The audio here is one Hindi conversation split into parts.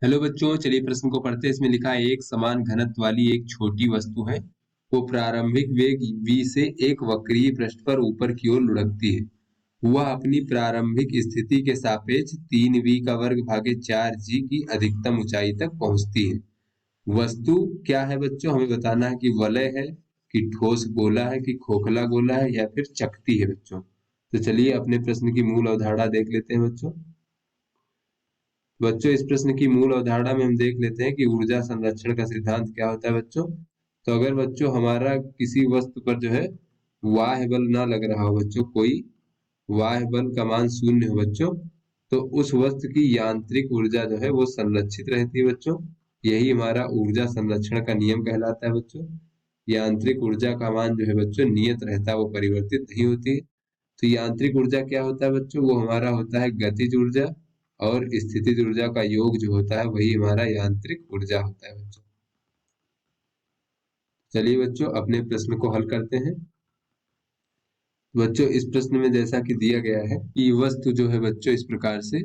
हेलो बच्चों, चलिए प्रश्न को पढ़ते हैं। इसमें लिखा है एक समान घनत्व वाली एक छोटी वस्तु है। वो प्रारंभिक वेग v से एक वक्रीय पृष्ठ पर ऊपर की ओर लुढ़कती है। वह अपनी प्रारंभिक स्थिति के सापेक्ष 3v का वर्ग भागे 4g की अधिकतम ऊंचाई तक पहुंचती है। वस्तु क्या है बच्चों? हमें बताना है कि वलय है, कि ठोस गोला है, कि खोखला गोला है, या फिर चकती है बच्चों। तो चलिए अपने प्रश्न की मूल अवधारणा देख लेते हैं बच्चों। बच्चों, इस प्रश्न की मूल अवधारणा में हम देख लेते हैं कि ऊर्जा संरक्षण का सिद्धांत क्या होता है बच्चों। तो अगर बच्चों हमारा किसी वस्तु पर जो है बाह्य बल ना लग रहा हो बच्चों, कोई बाह्य बल का मान शून्य हो बच्चों, तो उस वस्तु की यांत्रिक ऊर्जा जो है वो संरक्षित रहती है बच्चों। यही हमारा ऊर्जा संरक्षण का नियम कहलाता है बच्चों। यांत्रिक ऊर्जा का मान जो है बच्चों नियत रहता है, वो परिवर्तित नहीं होती है। तो यांत्रिक ऊर्जा क्या होता है बच्चों? वो हमारा होता है गतिज ऊर्जा, और स्थितिज ऊर्जा का योग जो होता है वही हमारा यांत्रिक ऊर्जा होता है बच्चों। चलिए बच्चों अपने प्रश्न को हल करते हैं। बच्चों, इस प्रश्न में जैसा कि दिया गया है कि वस्तु जो है बच्चों इस प्रकार से,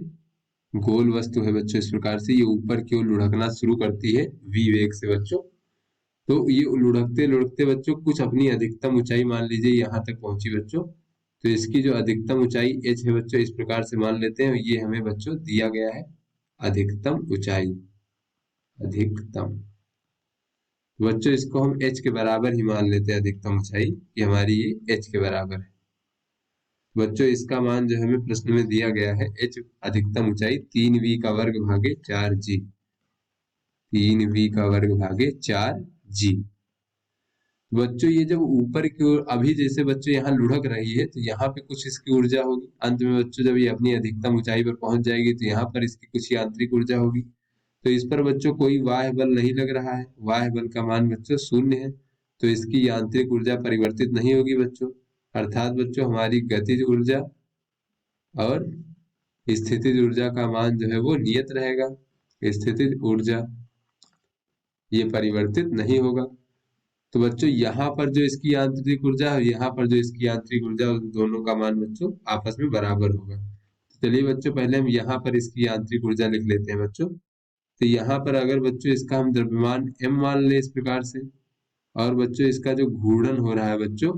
गोल वस्तु है बच्चों इस प्रकार से, ये ऊपर की ओर लुढ़कना शुरू करती है v वेग से बच्चों। तो ये लुढ़कते लुढ़कते बच्चों कुछ अपनी अधिकतम ऊंचाई मान लीजिए यहाँ तक पहुंची बच्चों। तो इसकी जो अधिकतम ऊंचाई h है बच्चों इस प्रकार से मान लेते हैं। ये हमें बच्चों दिया गया है अधिकतम ऊंचाई। अधिकतम बच्चों इसको हम h के बराबर ही मान लेते हैं। अधिकतम ऊंचाई कि हमारी ये h के बराबर है। बच्चों इसका मान जो हमें प्रश्न में दिया गया है h अधिकतम ऊंचाई 3v का वर्ग भागे 4g। 3v का वर्ग भागे 4g। बच्चों ये जब ऊपर की ओर अभी जैसे बच्चों यहाँ लुढ़क रही है तो यहाँ पे कुछ इसकी ऊर्जा होगी। अंत में बच्चों जब ये अपनी अधिकतम ऊंचाई पर पहुंच जाएगी तो यहाँ पर इसकी कुछ यांत्रिक ऊर्जा होगी। तो इस पर बच्चों कोई बाह्य बल नहीं लग रहा है, बाह्य बल का मान बच्चों शून्य है। तो इसकी यांत्रिक ऊर्जा परिवर्तित नहीं होगी बच्चों। अर्थात बच्चों हमारी गतिज ऊर्जा और स्थितिज ऊर्जा का मान जो है वो नियत रहेगा। स्थितिज ऊर्जा ये परिवर्तित नहीं होगा। तो बच्चों यहाँ पर जो इसकी यांत्रिक ऊर्जा है, यहाँ पर जो इसकी यांत्रिक ऊर्जा, उन दोनों का मान बच्चों आपस में बराबर होगा। तो चलिए बच्चों पहले हम यहाँ पर इसकी यांत्रिक ऊर्जा लिख लेते हैं बच्चों। तो यहाँ पर अगर बच्चों इसका हम द्रव्यमान m मान ले इस प्रकार से, और बच्चों इसका जो घूर्णन हो रहा है बच्चों,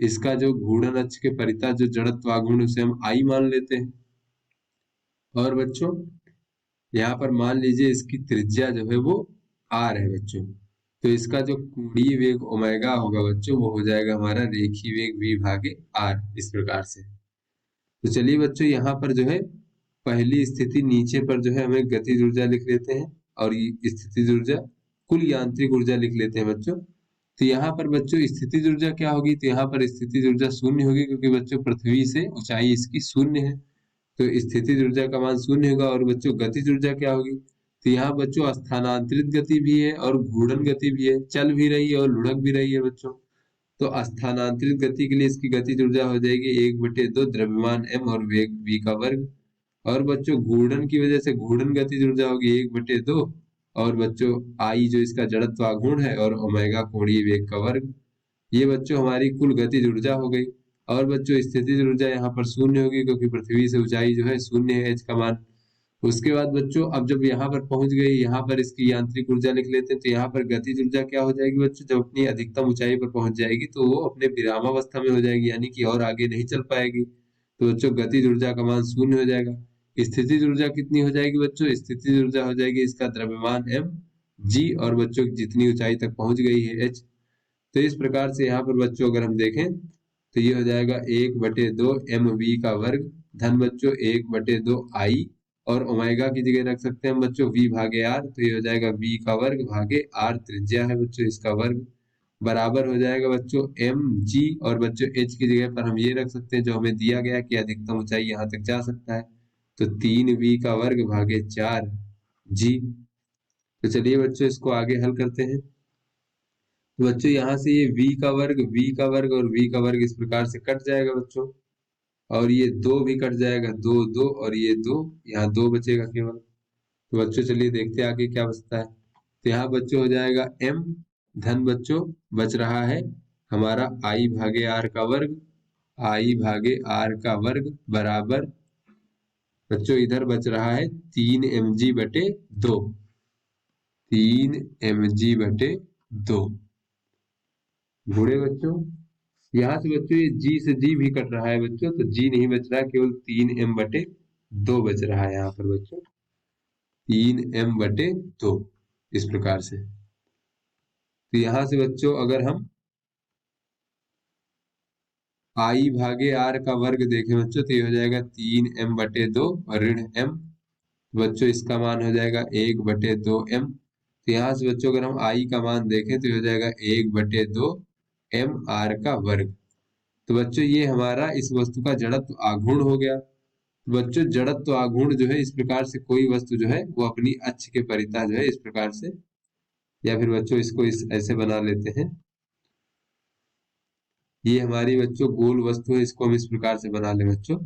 इसका जो घूर्णन अक्ष के परितः जो जड़त्व आघूर्ण उसे हम I मान लेते हैं। और बच्चों यहाँ पर मान लीजिए इसकी त्रिज्या जो है वो r है बच्चों। तो इसका जो कोणीय वेग ओमेगा होगा बच्चों वो हो जाएगा हमारा रेखीय वेग v भागे r, इस प्रकार से। तो चलिए बच्चों यहाँ पर जो है पहली स्थिति नीचे पर जो है हमें गतिज ऊर्जा लिख लेते हैं, और ये स्थितिज ऊर्जा, कुल यांत्रिक ऊर्जा लिख लेते हैं बच्चों। तो यहाँ पर बच्चों स्थितिज ऊर्जा क्या होगी? तो यहाँ पर स्थितिज ऊर्जा शून्य होगी, क्योंकि बच्चों पृथ्वी से ऊंचाई इसकी शून्य है। तो स्थितिज ऊर्जा का मान शून्य होगा। और बच्चों गतिज ऊर्जा क्या होगी? तो यहाँ बच्चों स्थानांतरित गति भी है और घूर्णन गति भी है, चल भी रही है और लुढ़क भी रही है बच्चों। तो स्थानांतरित गति के लिए इसकी गतिज ऊर्जा हो जाएगी 1/2 द्रव्यमान m और वेग v का वर्ग। और बच्चों घूर्णन की वजह से घूर्णन गतिज ऊर्जा होगी 1/2, और बच्चों I जो इसका जड़त्व आघूर्ण है, और ओमेगा कोणीय वेग का वर्ग। ये बच्चों हमारी कुल गतिज ऊर्जा हो गई। और बच्चों स्थितिज ऊर्जा यहाँ पर शून्य होगी, क्योंकि पृथ्वी से ऊंचाई जो है शून्य है h का मान। उसके बाद बच्चों अब जब यहाँ पर पहुंच गई, यहाँ पर इसकी यांत्रिक ऊर्जा लिख लेते हैं। तो यहाँ पर गतिज ऊर्जा क्या हो जाएगी बच्चों? जब अपनी अधिकतम ऊंचाई पर पहुंच जाएगी तो वो अपने विरामावस्था में हो जाएगी, यानी कि और आगे नहीं चल पाएगी। तो बच्चों गतिज ऊर्जा का मान शून्य हो जाएगा। स्थितिज ऊर्जा कितनी हो जाएगी बच्चों? स्थितिज ऊर्जा हो जाएगी इसका द्रव्यमान m g, और बच्चों जितनी ऊंचाई तक पहुंच गई है h। तो इस प्रकार से यहाँ पर बच्चों अगर हम देखें तो ये हो जाएगा 1/2 mv का वर्ग धन बच्चों 1/2 I, और ओमेगा की जगह रख सकते हैं हम बच्चों v भागे r। तो ये हो जाएगा v का वर्ग भागे r त्रिज्या है बच्चों इसका वर्ग, बराबर हो जाएगा बच्चों m g। और बच्चों h की जगह पर हम ये रख सकते हैं जो हमें दिया गया कि अधिकतम ऊंचाई यहाँ तक जा सकता है। तो 3v का वर्ग भागे 4g। तो चलिए बच्चों इसको आगे हल करते हैं। तो बच्चों यहाँ से ये v का वर्ग और v का वर्ग इस प्रकार से कट जाएगा बच्चों, और ये 2 भी कट जाएगा, 2 2, और ये 2, यहाँ 2 बचेगा केवल। तो बच्चों चलिए देखते हैं आगे क्या बचता है। तो यहाँ बच्चों हो जाएगा m धन बच्चों बच रहा है हमारा I भागे r का वर्ग, I भागे r का वर्ग बराबर बच्चों इधर बच रहा है 3 mg/2, 3 mg/2 गुणे बच्चों, यहाँ से बच्चों ये जी से जी भी कट रहा है बच्चों, तो जी नहीं बच रहा है, केवल 3m/2 बच रहा है यहाँ पर बच्चों, 3m/2 इस प्रकार से। तो यहाँ से बच्चों अगर हम आई भागे आर का वर्ग देखें बच्चों, तो ये हो जाएगा 3m/2 और ऋण m, बच्चों इसका मान हो जाएगा 1/2m। तो यहाँ से बच्चों अगर हम आई का मान देखें तो ये हो जाएगा 1/2m r का वर्ग। तो बच्चों ये हमारा इस वस्तु का जड़त्व आघूर्ण हो गया। तो बच्चों जड़त्व आघूर्ण जो है, इस प्रकार से कोई वस्तु जो है वो अपनी अक्ष के परितः जो है इस प्रकार से, या फिर बच्चों इसको ऐसे बना लेते हैं, ये हमारी बच्चों गोल वस्तु है, इसको हम इस प्रकार से बना ले बच्चों।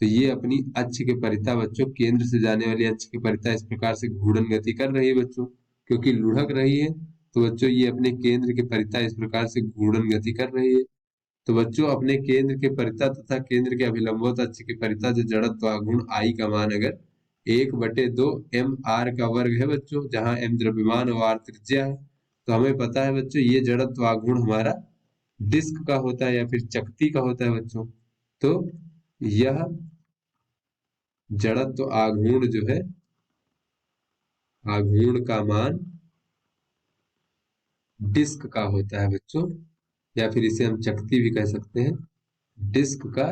तो ये अपनी अक्ष के परितः बच्चों, केंद्र से जाने वाली अक्ष के परितः इस प्रकार से घूर्णन गति कर रही है बच्चों, क्योंकि लुढ़क रही है। तो बच्चों ये अपने केंद्र के परितः इस प्रकार से घूर्णन गति कर रही है। तो बच्चों अपने केंद्र के परितः तथा केंद्र के अभिलंबवत अक्ष के परितः जो जड़त्व आघूर्ण आई का मान अगर 1/2 mr का वर्ग है बच्चों, जहां m द्रव्यमान और r त्रिज्या है, तो हमें पता है बच्चों ये जड़त्व आघूर्ण हमारा डिस्क का होता है या फिर चकती का होता है बच्चों। तो यह जड़त्व आघूर्ण जो है, आघूर्ण का मान डिस्क का होता है बच्चों, या फिर इसे हम चकती भी कह सकते हैं, डिस्क का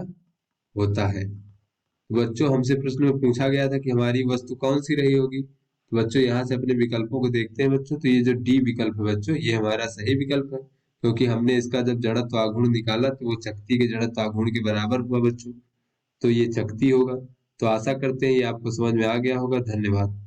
होता है। तो बच्चों हमसे प्रश्न में पूछा गया था कि हमारी वस्तु कौन सी रही होगी। तो बच्चों यहाँ से अपने विकल्पों को देखते हैं बच्चों, तो ये जो डी विकल्प है बच्चों, ये हमारा सही विकल्प है, क्योंकि हमने इसका जब जड़त्व आघूर्ण निकाला तो वो चकती के जड़त्व आघूर्ण के बराबर हुआ बच्चों, तो ये चकती होगा। तो आशा करते हैं ये आपको समझ में आ गया होगा। धन्यवाद।